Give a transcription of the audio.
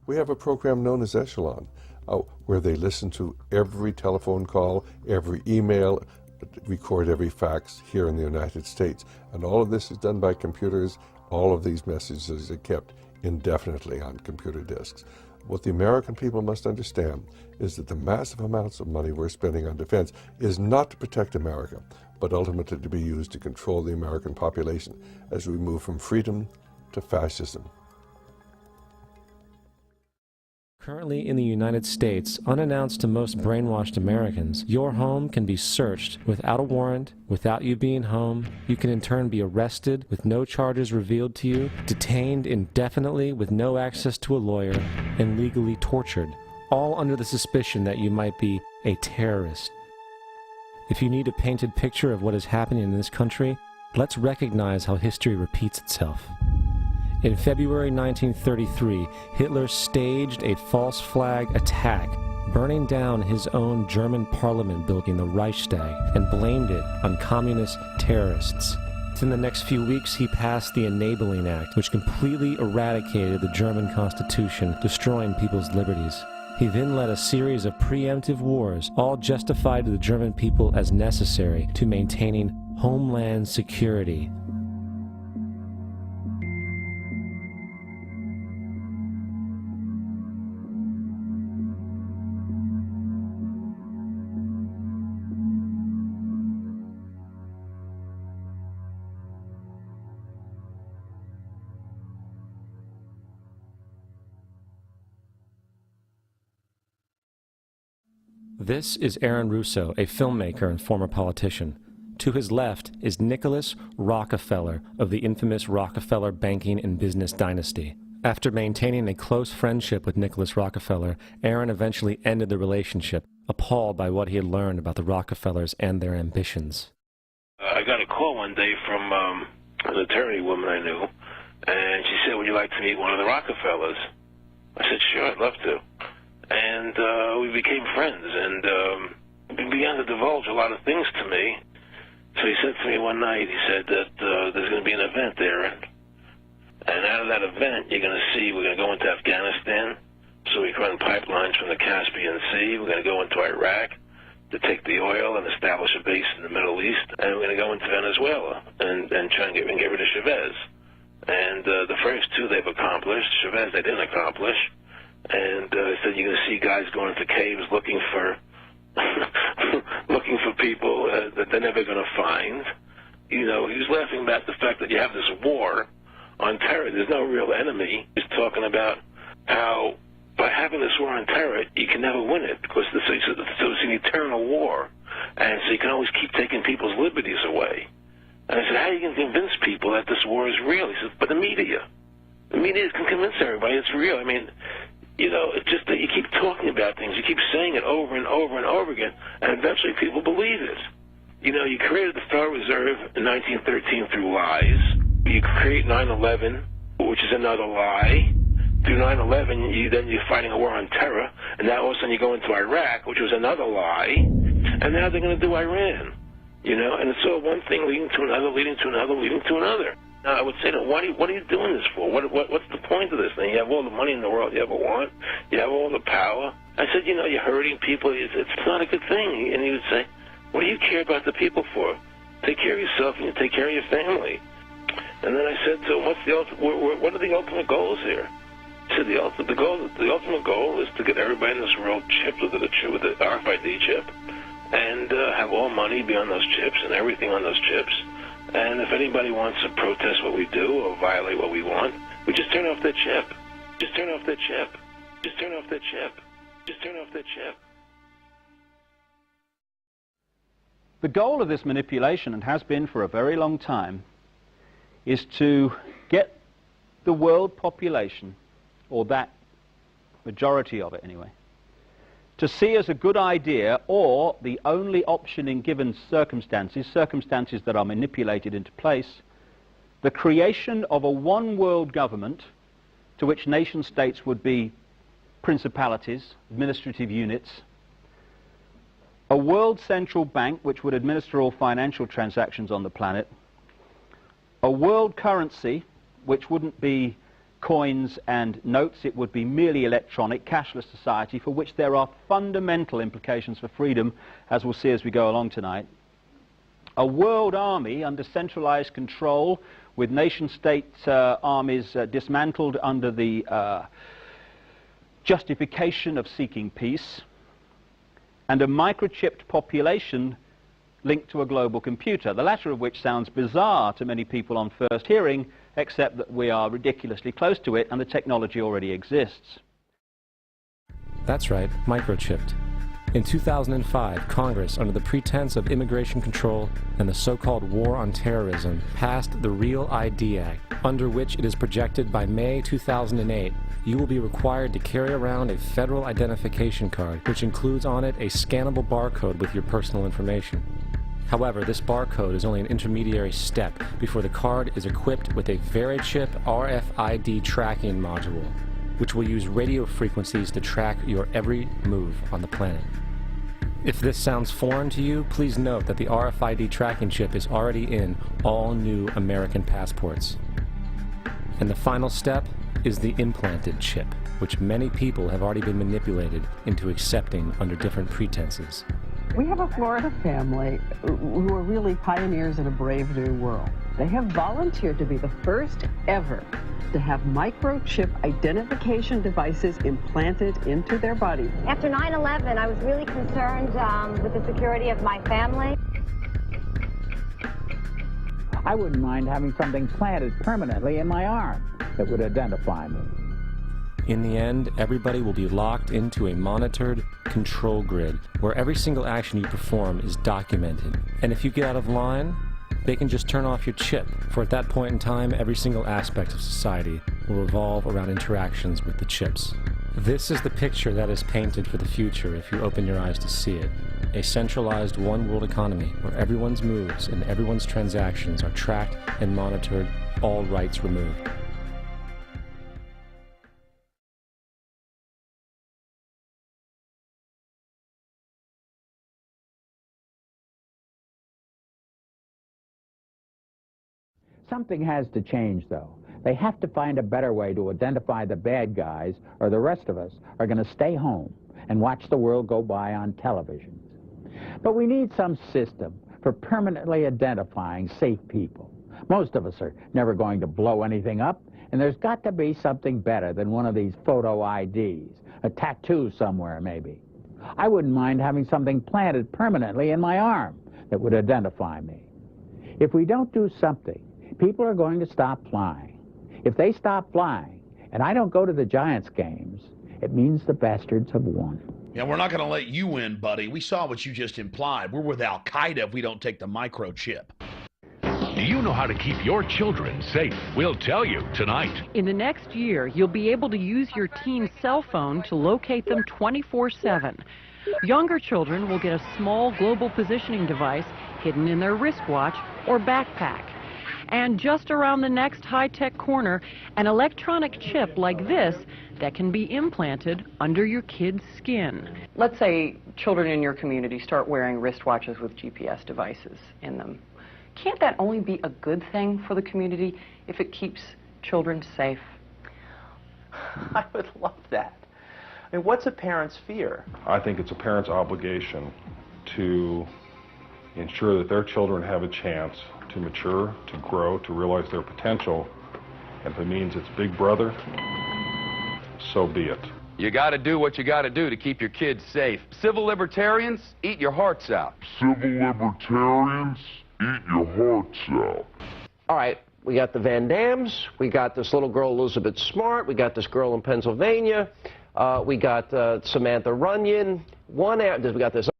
We have a program known as Echelon, where they listen to every telephone call, every email, record every fax here in the United States. And all of this is done by computers. All of these messages are kept indefinitely on computer disks. What the American people must understand is that the massive amounts of money we're spending on defense is not to protect America, but ultimately to be used to control the American population as we move from freedom to fascism. Currently in the United States, unannounced to most brainwashed Americans, your home can be searched without a warrant, without you being home. You can in turn be arrested with no charges revealed to you, detained indefinitely with no access to a lawyer, and legally tortured, all under the suspicion that you might be a terrorist. If you need a painted picture of what is happening in this country, let's recognize how history repeats itself. In February 1933, Hitler staged a false flag attack, burning down his own German parliament building, the Reichstag, and blamed it on communist terrorists. Within the next few weeks, he passed the Enabling Act, which completely eradicated the German Constitution, destroying people's liberties. He then led a series of preemptive wars, all justified to the German people as necessary to maintaining homeland security. This is Aaron Russo, a filmmaker and former politician. To his left is Nicholas Rockefeller of the infamous Rockefeller banking and business dynasty. After maintaining a close friendship with Nicholas Rockefeller, Aaron eventually ended the relationship, appalled by what he had learned about the Rockefellers and their ambitions. I got a call one day from an attorney woman I knew, and she said, "Would you like to meet one of the Rockefellers?" I said, "Sure, I'd love to." And we became friends, and he began to divulge a lot of things to me. So he said to me one night, he said that there's going to be an event there, and out of that event, you're going to see we're going to go into Afghanistan, so we can run pipelines from the Caspian Sea. We're going to go into Iraq to take the oil and establish a base in the Middle East, and we're going to go into Venezuela and try and get rid of Chavez. And the first two they've accomplished. Chavez they didn't accomplish. And said you're going to see guys going into caves looking for looking for people that they're never going to find. You know, he was laughing about the fact that you have this war on terror. There's no real enemy. He's talking about how by having this war on terror, you can never win it because so it's an eternal war, and so you can always keep taking people's liberties away. And I said, how are you going to convince people that this war is real? He said, but the media can convince everybody it's real. I mean, you know, it's just that you keep talking about things. You keep saying it over and over and over again, and eventually people believe it. You know, you created the Federal Reserve in 1913 through lies. You create 9/11, which is another lie. Through 9/11, then you're fighting a war on terror, and now all of a sudden you go into Iraq, which was another lie, and now they're going to do Iran. You know, and it's all one thing leading to another, leading to another, leading to another. Now, I would say to them, what are you doing this for? What's the point of this thing? You have all the money in the world you ever want. You have all the power. I said, you know, you're hurting people. It's not a good thing. And he would say, what do you care about the people for? Take care of yourself and you take care of your family. And then I said to him, what are the ultimate goals here? He said, the ultimate goal is to get everybody in this world chipped with the RFID chip and have all money be on those chips and everything on those chips. And if anybody wants to protest what we do or violate what we want, we just turn off that chip. Just turn off that chip. Just turn off that chip. Just turn off that chip. The goal of this manipulation, and has been for a very long time, is to get the world population, or that majority of it anyway, to see as a good idea, or the only option in given circumstances that are manipulated into place, the creation of a one-world government to which nation-states would be principalities, administrative units, a world central bank which would administer all financial transactions on the planet, a world currency which wouldn't be coins and notes. It would be merely electronic, cashless society, for which there are fundamental implications for freedom, as we'll see as we go along tonight. A world army under centralized control, with nation-state armies dismantled under the justification of seeking peace, and a microchipped population linked to a global computer, the latter of which sounds bizarre to many people on first hearing, except that we are ridiculously close to it and the technology already exists. That's right, microchipped. In 2005, Congress, under the pretense of immigration control and the so-called War on Terrorism, passed the REAL ID Act, under which it is projected by May 2008, you will be required to carry around a federal identification card, which includes on it a scannable barcode with your personal information. However, this barcode is only an intermediary step before the card is equipped with a VeriChip RFID tracking module, which will use radio frequencies to track your every move on the planet. If this sounds foreign to you, please note that the RFID tracking chip is already in all new American passports. And the final step is the implanted chip, which many people have already been manipulated into accepting under different pretenses. We have a Florida family who are really pioneers in a brave new world. They have volunteered to be the first ever to have microchip identification devices implanted into their body. After 9/11, I was really concerned with the security of my family. I wouldn't mind having something planted permanently in my arm that would identify me. In the end, everybody will be locked into a monitored control grid where every single action you perform is documented. And if you get out of line, they can just turn off your chip, for at that point in time, every single aspect of society will revolve around interactions with the chips. This is the picture that is painted for the future if you open your eyes to see it. A centralized one-world economy where everyone's moves and everyone's transactions are tracked and monitored, all rights removed. Something has to change, though. They have to find a better way to identify the bad guys, or the rest of us are going to stay home and watch the world go by on television. But we need some system for permanently identifying safe people. Most of us are never going to blow anything up, and there's got to be something better than one of these photo IDs, a tattoo somewhere maybe. I wouldn't mind having something planted permanently in my arm that would identify me. If we don't do something, people are going to stop flying. If they stop flying, and I don't go to the Giants games, it means the bastards have won. Yeah, we're not going to let you win, buddy. We saw what you just implied. We're with Al-Qaeda if we don't take the microchip. Do you know how to keep your children safe? We'll tell you tonight. In the next year, you'll be able to use your teen's cell phone to locate them 24/7. Younger children will get a small global positioning device hidden in their wristwatch or backpack. And just around the next high-tech corner, an electronic chip like this that can be implanted under your kid's skin. Let's say children in your community start wearing wristwatches with GPS devices in them. Can't that only be a good thing for the community if it keeps children safe? I would love that. I mean, what's a parent's fear? I think it's a parent's obligation to ensure that their children have a chance to mature, to grow, to realize their potential. And if it means it's Big Brother, so be it. You got to do what you got to do to keep your kids safe. Civil libertarians, eat your hearts out. Civil libertarians, eat your hearts out. All right, we got the Van Dams, we got this little girl Elizabeth Smart, we got this girl in Pennsylvania, we got Samantha Runyon, we got this